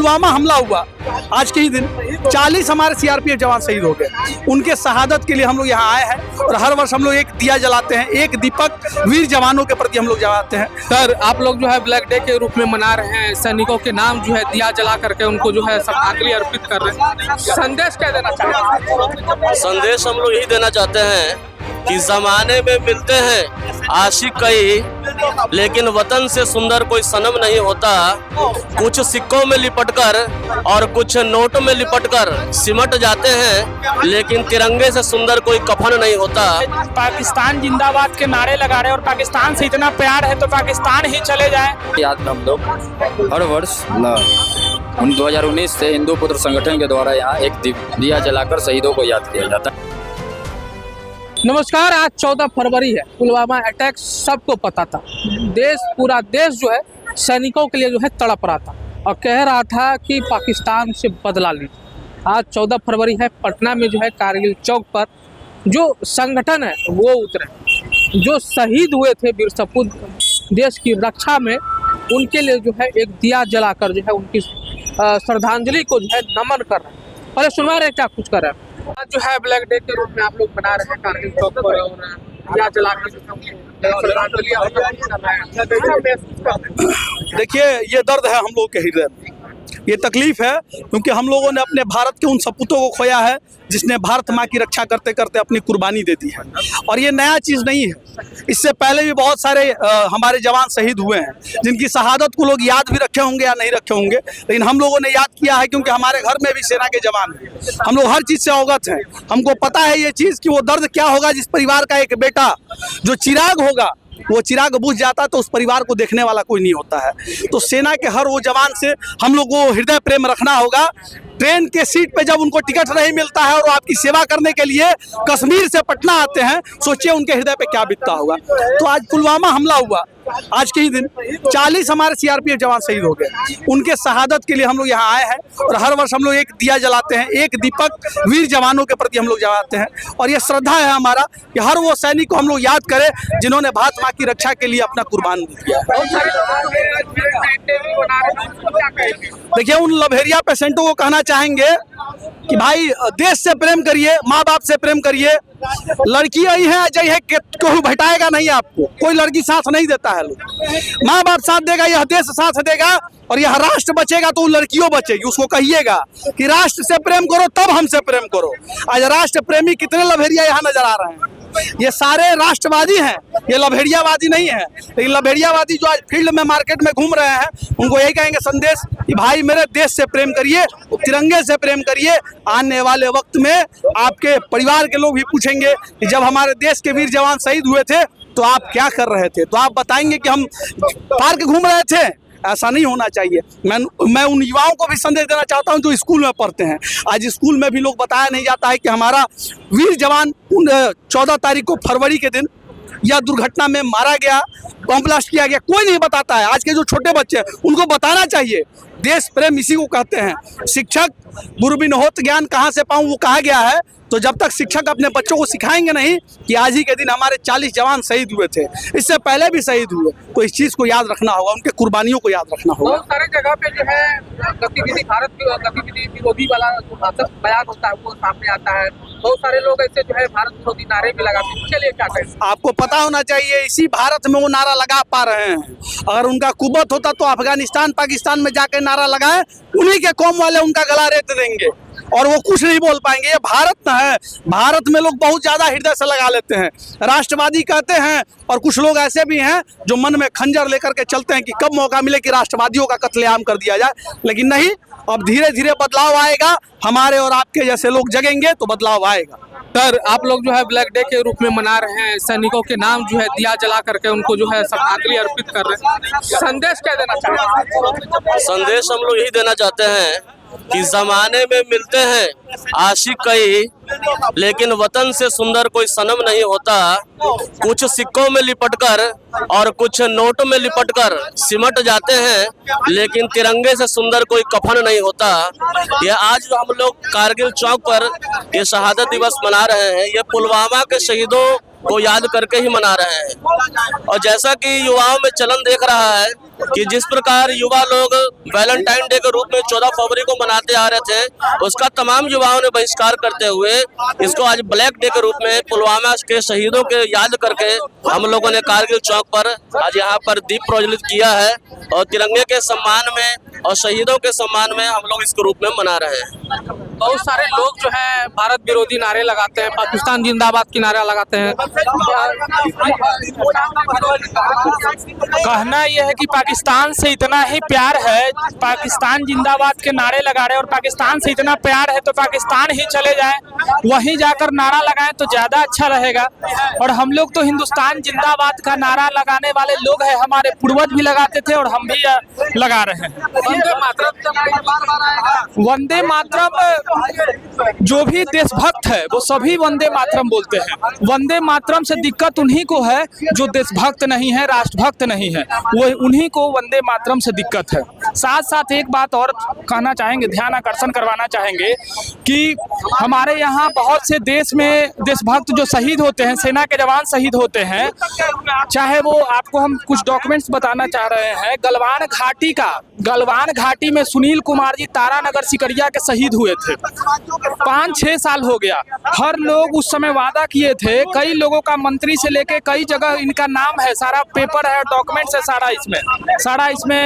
पुलवामा हमला हुआ आज के ही दिन 40 हमारे सीआरपीएफ जवान शहीद हो गए। उनके शहादत के लिए हम लोग यहाँ आए हैं और हर वर्ष हम लोग एक दिया जलाते हैं, एक दीपक वीर जवानों के प्रति हम लोग जलाते हैं। सर, आप लोग जो है ब्लैक डे के रूप में मना रहे हैं, सैनिकों के नाम जो है दिया जला करके उनको जो है श्रद्धांजलि अर्पित कर रहे हैं, संदेश क्या देना चाहते हैं? संदेश हम लोग यही देना चाहते हैं कि जमाने में मिलते हैं आशिक कई, लेकिन वतन से सुंदर कोई सनम नहीं होता। कुछ सिक्कों में लिपटकर और कुछ नोट में लिपटकर सिमट जाते हैं, लेकिन तिरंगे से सुंदर कोई कफन नहीं होता। पाकिस्तान जिंदाबाद के नारे लगा रहे हैं और पाकिस्तान से इतना प्यार है तो पाकिस्तान ही चले जाए। याद में हम लोग हर वर्ष 2019 से हिंदू पुत्र संगठन के द्वारा यहाँ एक दिया जलाकर शहीदों को याद किया जाता है। नमस्कार, आज 14 फरवरी है। पुलवामा अटैक सबको पता था। पूरा देश जो है सैनिकों के लिए जो है तड़प रहा था और कह रहा था कि पाकिस्तान से बदला लीजिए। आज 14 फरवरी है। पटना में जो है कारगिल चौक पर जो संगठन है वो उतरे, जो शहीद हुए थे वीर सपूत देश की रक्षा में, उनके लिए जो है एक दिया जलाकर जो है उनकी श्रद्धांजलि को जो है नमन कर रहे हैं। पहले सुनवा रहे क्या कुछ कर रहे हैं। आज जो है ब्लैक डे के रूप में आप लोग बना रहे हैं कारगिल चौक पर और दिया जला के देखिए, ये दर्द है हम लोग के हृदय में, ये तकलीफ है, क्योंकि हम लोगों ने अपने भारत के उन सपूतों को खोया है जिसने भारत माँ की रक्षा करते करते अपनी कुर्बानी दे दी है। और ये नया चीज़ नहीं है, इससे पहले भी बहुत सारे हमारे जवान शहीद हुए हैं जिनकी शहादत को लोग याद भी रखे होंगे या नहीं रखे होंगे, लेकिन हम लोगों ने याद किया है क्योंकि हमारे घर में भी सेना के जवान हैं। हम लोग हर चीज़ से अवगत हैं। हमको पता है ये चीज़ कि वो दर्द क्या होगा जिस परिवार का एक बेटा जो चिराग होगा, वो चिराग बुझ जाता तो उस परिवार को देखने वाला कोई नहीं होता है। तो सेना के हर वो जवान से हम लोग को हृदय प्रेम रखना होगा। ट्रेन के सीट पे जब उनको टिकट नहीं मिलता है और वो आपकी सेवा करने के लिए कश्मीर से पटना आते हैं, सोचिए उनके हृदय पे क्या बीतता होगा। तो आज पुलवामा हमला हुआ आज के ही दिन 40 हमारे सीआरपीएफ जवान शहीद हो गए। उनके शहादत के लिए हम लोग यहाँ आए हैं और हर वर्ष हम लोग एक दिया जलाते हैं, एक दीपक वीर जवानों के प्रति हम लोग जलाते हैं। और ये श्रद्धा है हमारा कि हर वो सैनिक को हम लोग याद करें जिन्होंने भारत माँ की रक्षा के लिए अपना कुर्बान दिया। देखिए, उन लभेरिया पेशेंटों को कहना चाहेंगे कि भाई देश से प्रेम करिए, माँ बाप से प्रेम करिए। लड़की आई है अजय है, कोई भटाएगा नहीं आपको, कोई लड़की साथ नहीं देता है। लोग माँ बाप साथ देगा, यह देश साथ देगा और यह राष्ट्र बचेगा तो लड़कियों बचेगी। उसको कहिएगा कि राष्ट्र से प्रेम करो तब हमसे प्रेम करो। आज राष्ट्र प्रेमी कितने लभेरिया यहाँ नजर आ रहे हैं। ये सारे राष्ट्रवादी हैं, ये लभेरियावादी नहीं है। लेकिन लभेरियावादी जो आज फील्ड में मार्केट में घूम रहे हैं, उनको यही कहेंगे संदेश कि भाई मेरे देश से प्रेम करिए, तिरंगे से प्रेम करिए। आने वाले वक्त में आपके परिवार के लोग भी पूछेंगे कि जब हमारे देश के वीर जवान शहीद हुए थे तो आप क्या कर रहे थे, तो आप बताएंगे कि हम पार्क घूम रहे थे। ऐसा नहीं होना चाहिए। मैं उन युवाओं को भी संदेश देना चाहता हूं जो स्कूल में पढ़ते हैं। आज स्कूल में भी लोग बताया नहीं जाता है कि हमारा वीर जवान 14 तारीख को फरवरी के दिन यह दुर्घटना में मारा गया, बम ब्लास्ट किया गया, कोई नहीं बताता है। आज के जो छोटे बच्चे हैं उनको बताना चाहिए। देश प्रेम इसी को कहते हैं। शिक्षक गुरु बिन होत ज्ञान कहाँ से पाऊँ, वो कहा गया है। तो जब तक शिक्षक अपने बच्चों को सिखाएंगे नहीं कि आज ही के दिन हमारे 40 जवान शहीद हुए थे, इससे पहले भी शहीद हुए, तो इस चीज़ को याद रखना होगा, उनके कुर्बानियों को याद रखना होगा। बहुत सारे जगह पे जो है गतिविधि भारत की गतिविधि विरोधी वाला जो बयान होता है वो सामने आता है। बहुत सारे लोग ऐसे जो है भारत विरोधी नारे भी लगाते हैं। उसके लिए क्या कहें? आपको पता होना चाहिए, इसी भारत में वो नारा लगा पा रहे हैं। अगर उनका कुवत होता तो अफगानिस्तान पाकिस्तान में जाकर नारा लगाए, उन्हीं के कौम वाले उनका गला रेत देंगे और वो कुछ नहीं बोल पाएंगे। ये भारत न है, भारत में लोग बहुत ज़्यादा हृदय से लगा लेते हैं, राष्ट्रवादी कहते हैं। और कुछ लोग ऐसे भी हैं जो मन में खंजर लेकर के चलते हैं कि कब मौका मिले कि राष्ट्रवादियों का कत्लेआम कर दिया जाए। लेकिन नहीं, अब धीरे धीरे बदलाव आएगा। हमारे और आपके जैसे लोग जगेंगे तो बदलाव आएगा। सर, आप लोग जो है ब्लैक डे के रूप में मना रहे हैं, सैनिकों के नाम जो है दिया जला करके उनको जो है श्रद्धांजलि अर्पित कर रहे हैं, संदेश क्या देना चाहते हैं? संदेश हम लोग यही देना चाहते हैं कि जमाने में मिलते हैं आशिक कई, लेकिन वतन से सुंदर कोई सनम नहीं होता। कुछ सिक्कों में लिपटकर और कुछ नोट में लिपटकर सिमट जाते हैं, लेकिन तिरंगे से सुंदर कोई कफन नहीं होता। ये आज जो हम लोग कारगिल चौक पर ये शहादत दिवस मना रहे हैं, ये पुलवामा के शहीदों को याद करके ही मना रहे हैं। और जैसा कि युवाओं में चलन देख रहा है कि जिस प्रकार युवा लोग वैलेंटाइन डे के रूप में 14 फरवरी को मनाते आ रहे थे, उसका तमाम युवाओं ने बहिष्कार करते हुए इसको आज ब्लैक डे के रूप में पुलवामा के शहीदों के याद करके हम लोगों ने कारगिल चौक पर आज यहाँ पर दीप प्रज्वलित किया है और तिरंगे के सम्मान में और शहीदों के सम्मान में हम लोग इसके रूप में मना रहे हैं। बहुत सारे लोग जो है भारत विरोधी नारे लगाते हैं, पाकिस्तान जिंदाबाद की नारा लगाते हैं। कहना यह है कि पाकिस्तान से इतना ही प्यार है, पाकिस्तान जिंदाबाद के नारे लगा रहे हैं, और पाकिस्तान से इतना प्यार है तो पाकिस्तान ही चले जाएं, वहीं जाकर नारा लगाएं तो ज्यादा अच्छा रहेगा। और हम लोग तो हिंदुस्तान जिंदाबाद का नारा लगाने वाले लोग हैं, हमारे पूर्वज भी लगाते थे और हम भी लगा रहे हैं। वंदे मातरम, जो भी देशभक्त है वो सभी वंदे मातरम बोलते हैं। वंदे मातरम से दिक्कत उन्हीं को है जो देशभक्त नहीं है, राष्ट्रभक्त नहीं है, वो उन्हीं को वंदे मातरम से दिक्कत है। साथ साथ एक बात और कहना चाहेंगे, ध्यान आकर्षण करवाना चाहेंगे कि हमारे यहाँ बहुत से देश में देशभक्त जो शहीद होते हैं, सेना के जवान शहीद होते हैं, चाहे वो आपको हम कुछ डॉक्यूमेंट्स बताना चाह रहे हैं। गलवान घाटी में सुनील कुमार जी तारानगर सिकरिया के शहीद हुए थे। 5-6 साल हो गया। हर लोग उस समय वादा किए थे, कई लोगों का मंत्री से लेके कई जगह इनका नाम है, सारा पेपर है, डॉक्यूमेंट्स है, सारा इसमें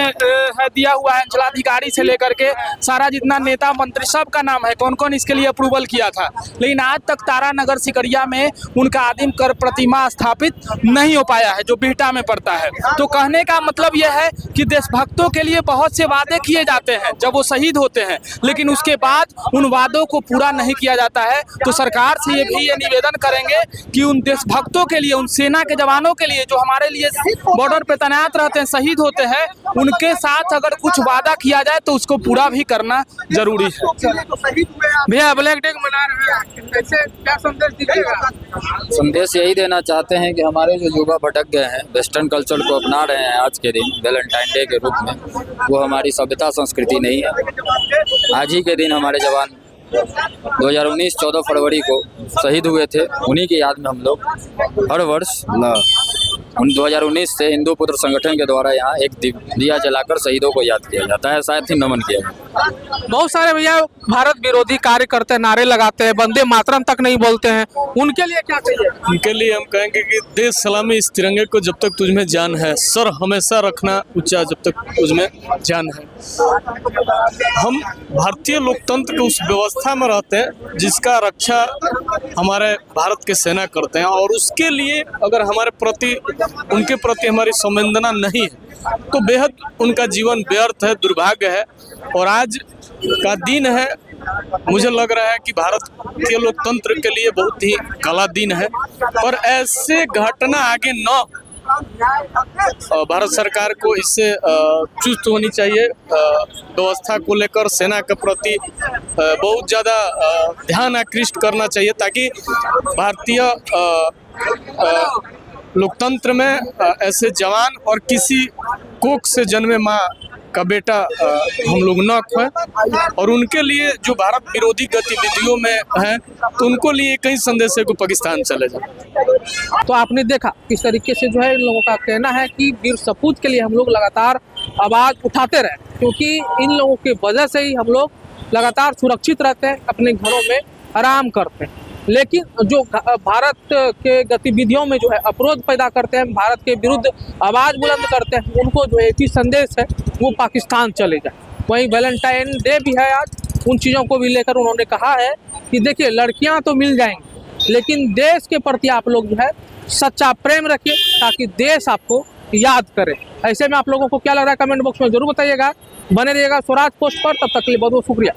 है दिया हुआ है। अंचलाधिकारी से लेकर के सारा जितना नेता मंत्री सब का नाम है, कौन कौन इसके लिए अप्रूवल किया था। लेकिन आज तक तारानगर सिकरिया में उनका आदिम कर प्रतिमा स्थापित नहीं हो पाया है, जो बिहटा में पड़ता है। तो कहने का मतलब यह है कि देशभक्तों के लिए बहुत से वादे किए जाते हैं जब वो शहीद होते हैं, लेकिन उसके बाद उन वादों को पूरा नहीं किया जाता है। तो सरकार से ये निवेदन करेंगे कि उन देशभक्तों के लिए, उन सेना के जवानों के लिए जो हमारे लिए बॉर्डर पे तैनात रहते हैं, शहीद होते हैं, उनके साथ अगर कुछ वादा किया जाए तो उसको पूरा भी करना जरूरी है। भैया ब्लैक डे मना रहे हैं, कैसे क्या संदेश दीजिएगा? संदेश यही देना चाहते हैं कि हमारे जो युवा भटक गए हैं, वेस्टर्न कल्चर को अपना रहे हैं आज के दिन वैलेंटाइन डे के रूप में, वो हमारी सभ्यता संस्कृति नहीं है। आज ही के दिन हमारे जवान 2019 14 फरवरी को शहीद हुए थे, उन्हीं की याद में हम लोग हर वर्ष 2019 से हिंदू पुत्र संगठन के द्वारा यहाँ एक दिया जलाकर शहीदों को याद किया जाता है, साथ ही नमन किया जाता है। बहुत सारे भैया भारत विरोधी कार्य करते हैं, नारे लगाते हैं, वंदे मातरम तक नहीं बोलते हैं, उनके लिए क्या चाहिए? उनके लिए हम कहेंगे कि देश सलामी इस तिरंगे को जब तक तुझमें जान है, सर हमेशा रखना ऊंचा जब तक तुझमें जान है। हम भारतीय लोकतंत्र के उस व्यवस्था में रहते हैं जिसका रक्षा हमारे भारत के सेना करते हैं, और उसके लिए अगर हमारे प्रति, उनके प्रति हमारी संवेदना नहीं है तो बेहद उनका जीवन व्यर्थ है, दुर्भाग्य है। और आज का दिन है, मुझे लग रहा है कि भारत के लोकतंत्र के लिए बहुत ही काला दिन है, और ऐसे घटना आगे न, भारत सरकार को इससे चुस्त होनी चाहिए। व्यवस्था को लेकर सेना के प्रति बहुत ज़्यादा ध्यान आकृष्ट करना चाहिए, ताकि भारतीय लोकतंत्र में ऐसे जवान और किसी कोख से जन्मे माँ का बेटा हम लोग न खोएं। और उनके लिए जो भारत विरोधी गतिविधियों में हैं, तो उनको लिए कई संदेश है कि पाकिस्तान चले जाए। तो आपने देखा किस तरीके से जो है इन लोगों का कहना है कि वीर सपूत के लिए हम लोग लगातार आवाज़ उठाते रहे, क्योंकि इन लोगों की वजह से ही हम लोग लगातार सुरक्षित रहते हैं, अपने घरों में आराम करते हैं। लेकिन जो भारत के गतिविधियों में जो है अवरोध पैदा करते हैं, भारत के विरुद्ध आवाज़ बुलंद करते हैं, उनको जो एक ही संदेश है वो पाकिस्तान चले जाए। वहीं वैलेंटाइन डे भी है आज, उन चीज़ों को भी लेकर उन्होंने कहा है कि देखिए लड़कियां तो मिल जाएंगी, लेकिन देश के प्रति आप लोग जो है सच्चा प्रेम रखिए, ताकि देश आपको याद करे। ऐसे में आप लोगों को क्या लग रहा है कमेंट बॉक्स में जरूर बताइएगा। बने रहिएगा स्वराज पोस्ट पर, तब तक के लिए बहुत बहुत शुक्रिया।